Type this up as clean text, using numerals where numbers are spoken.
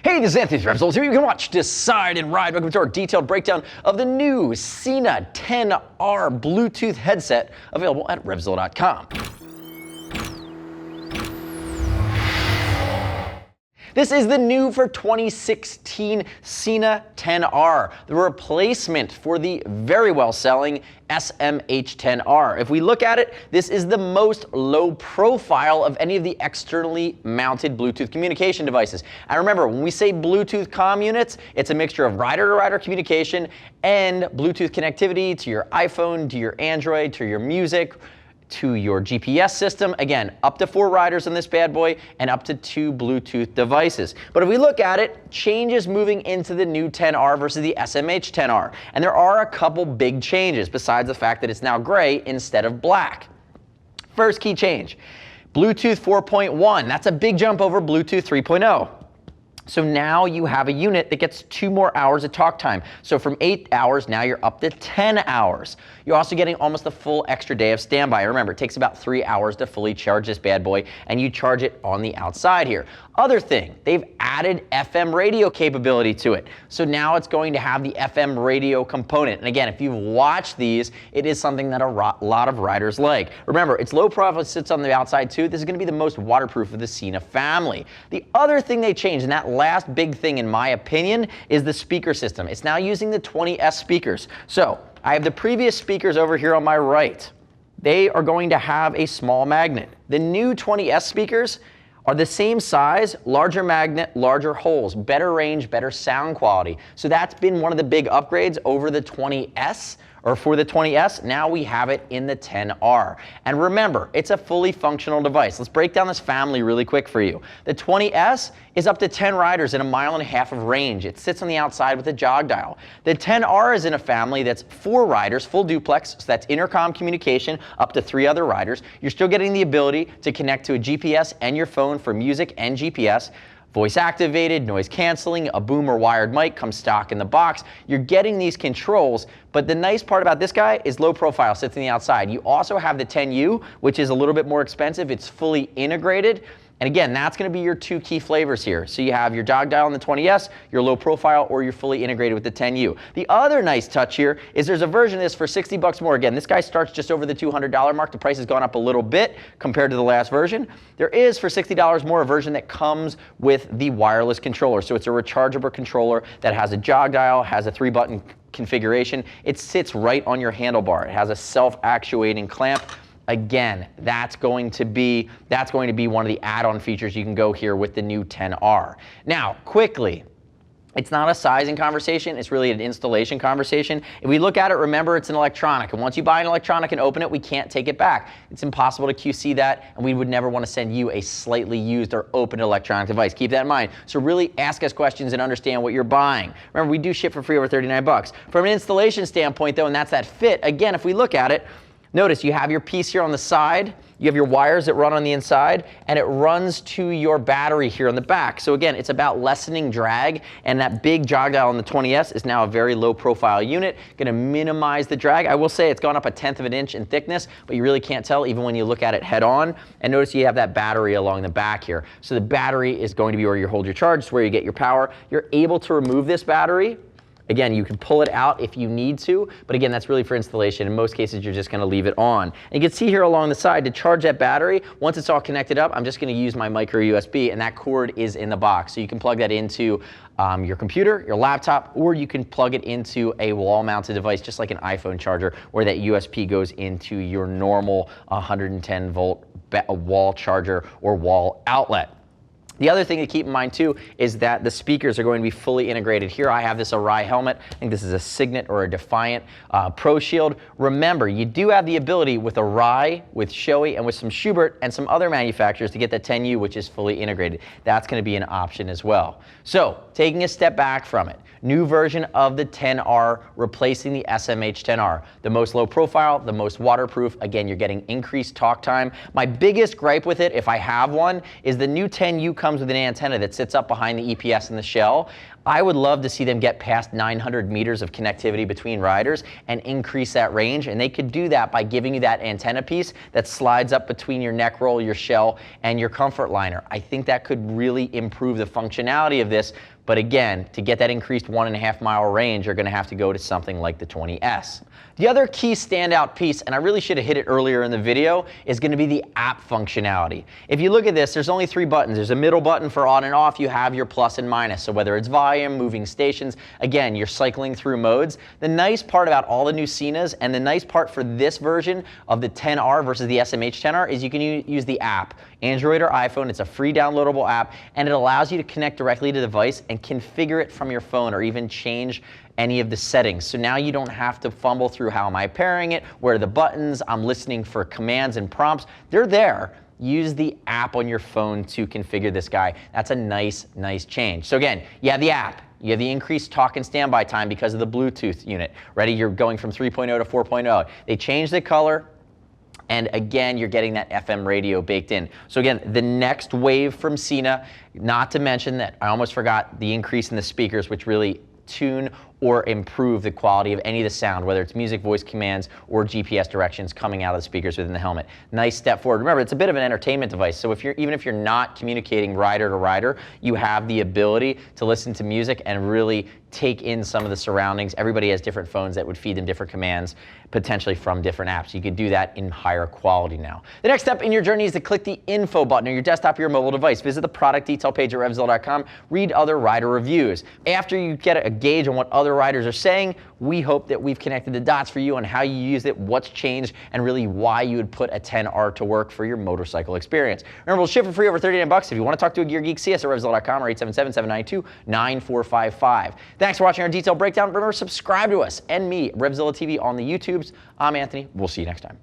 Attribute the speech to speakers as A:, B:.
A: Hey, this is Anthony from RevZilla here. You can watch, decide, and ride. Welcome to our detailed breakdown of the new Sena 10R Bluetooth headset available at RevZilla.com. This is the new for 2016 Sena 10R, the replacement for the very well-selling SMH10R. If we look at it, this is the most low profile of any of the externally mounted Bluetooth communication devices. And remember, when we say Bluetooth comm units, it's a mixture of rider-to-rider communication and Bluetooth connectivity to your iPhone, to your Android, to your music, to your GPS system. Again, up to 4 riders in this bad boy and up to 2 Bluetooth devices. But if we look at it, changes moving into the new 10R versus the SMH 10R. And there are a couple big changes besides the fact that it's now gray instead of black. First key change, Bluetooth 4.1. That's a big jump over Bluetooth 3.0. So now you have a unit that gets 2 more hours of talk time. So from 8 hours, now you're up to 10 hours. You're also getting almost a full extra day of standby. Remember, it takes about 3 hours to fully charge this bad boy, and you charge it on the outside here. Other thing, they've added FM radio capability to it. So now it's going to have the FM radio component. And again, if you've watched these, it is something that a lot of riders like. Remember, it's low profile, it sits on the outside too. This is going to be the most waterproof of the Sena family. The other thing they changed, and that last big thing in my opinion, is the speaker system. It's now using the 20S speakers. So I have the previous speakers over here on my right. They are going to have a small magnet. The new 20S speakers are the same size, larger magnet, larger holes, better range, better sound quality. So that's been one of the big upgrades over the 20S, or for the 20S. Now we have it in the 10R. And remember, it's a fully functional device. Let's break down this family really quick for you. The 20S is up to 10 riders in 1.5 miles of range. It sits on the outside with a jog dial. The 10R is in a family that's 4 riders, full duplex, so that's intercom communication, up to 3 other riders. You're still getting the ability to connect to a GPS and your phone for music and GPS. Voice activated, noise canceling, a boom or wired mic comes stock in the box. You're getting these controls, but the nice part about this guy is low profile, sits on the outside. You also have the 10U, which is a little bit more expensive. It's fully integrated. And again, that's going to be your 2 key flavors here. So you have your jog dial on the 20S, your low profile, or you're fully integrated with the 10U. The other nice touch here is there's a version of this for 60 bucks more. Again, this guy starts just over the $200 mark. The price has gone up a little bit compared to the last version. There is, for $60 more, a version that comes with the wireless controller. So it's a rechargeable controller that has a jog dial, has a 3-button configuration. It sits right on your handlebar. It has a self-actuating clamp. Again, that's going to be one of the add-on features you can go here with the new 10R. Now, quickly, it's not a sizing conversation, it's really an installation conversation. If we look at it, remember it's an electronic, and once you buy an electronic and open it, we can't take it back. It's impossible to QC that, and we would never want to send you a slightly used or open electronic device. Keep that in mind. So really ask us questions and understand what you're buying. Remember, we do ship for free over 39 bucks. From an installation standpoint though, and that's that fit, again, if we look at it, notice you have your piece here on the side, you have your wires that run on the inside, and it runs to your battery here on the back. So again, it's about lessening drag, and that big jog dial on the 20S is now a very low profile unit, gonna minimize the drag. I will say it's gone up 1/10 of an inch in thickness, but you really can't tell even when you look at it head on. And notice you have that battery along the back here. So the battery is going to be where you hold your charge, it's where you get your power. You're able to remove this battery. Again, you can pull it out if you need to, but again, that's really for installation. In most cases, you're just gonna leave it on. And you can see here along the side, to charge that battery, once it's all connected up, I'm just gonna use my micro USB, and that cord is in the box. So you can plug that into your computer, your laptop, or you can plug it into a wall-mounted device, just like an iPhone charger, where that USB goes into your normal 110-volt wall charger or wall outlet. The other thing to keep in mind too is that the speakers are going to be fully integrated. Here I have this Arai helmet. I think this is a Signet or a Defiant Pro Shield. Remember, you do have the ability with Arai, with Shoei, and with some Schubert and some other manufacturers to get the 10U, which is fully integrated. That's going to be an option as well. So taking a step back from it, new version of the 10R replacing the SMH 10R. The most low profile, the most waterproof. Again, you're getting increased talk time. My biggest gripe with it, if I have one, is the new 10U comes comes with an antenna that sits up behind the EPS in the shell. I would love to see them get past 900 meters of connectivity between riders and increase that range, and they could do that by giving you that antenna piece that slides up between your neck roll, your shell, and your comfort liner. I think that could really improve the functionality of this, but again, to get that increased 1.5 mile range, you're gonna have to go to something like the 20S. The other key standout piece, and I really should have hit it earlier in the video, is gonna be the app functionality. If you look at this, there's only 3 buttons. There's a middle button for on and off. You have your plus and minus. So whether it's volume, moving stations, again, you're cycling through modes. The nice part about all the new Senas, and the nice part for this version of the 10R versus the SMH 10R, is you can use the app. Android or iPhone, it's a free downloadable app, and it allows you to connect directly to the device and configure it from your phone or even change any of the settings. So now you don't have to fumble through how am I pairing it, where are the buttons, I'm listening for commands and prompts. They're there. Use the app on your phone to configure this guy. That's a nice change. So again, you have the app. You have the increased talk and standby time because of the Bluetooth unit. Ready? You're going from 3.0 to 4.0. They changed the color. And again, you're getting that FM radio baked in. So again, the next wave from Sena, not to mention that I almost forgot the increase in the speakers, which really tune or improve the quality of any of the sound, whether it's music, voice commands, or GPS directions coming out of the speakers within the helmet. Nice step forward. Remember, it's a bit of an entertainment device, so even if you're not communicating rider to rider, you have the ability to listen to music and really take in some of the surroundings. Everybody has different phones that would feed them different commands, potentially from different apps. You could do that in higher quality now. The next step in your journey is to click the info button on your desktop or your mobile device. Visit the product detail page at RevZilla.com. Read other rider reviews. After you get a gauge on what other riders are saying, we hope that we've connected the dots for you on how you use it, what's changed, and really why you would put a 10R to work for your motorcycle experience. Remember, we'll ship for free over $39. If you want to talk to a Gear Geek, see us at RevZilla.com or 877-792-9455. Thanks for watching our detailed breakdown. Remember, subscribe to us and me, RevZilla TV, on the YouTubes. I'm Anthony. We'll see you next time.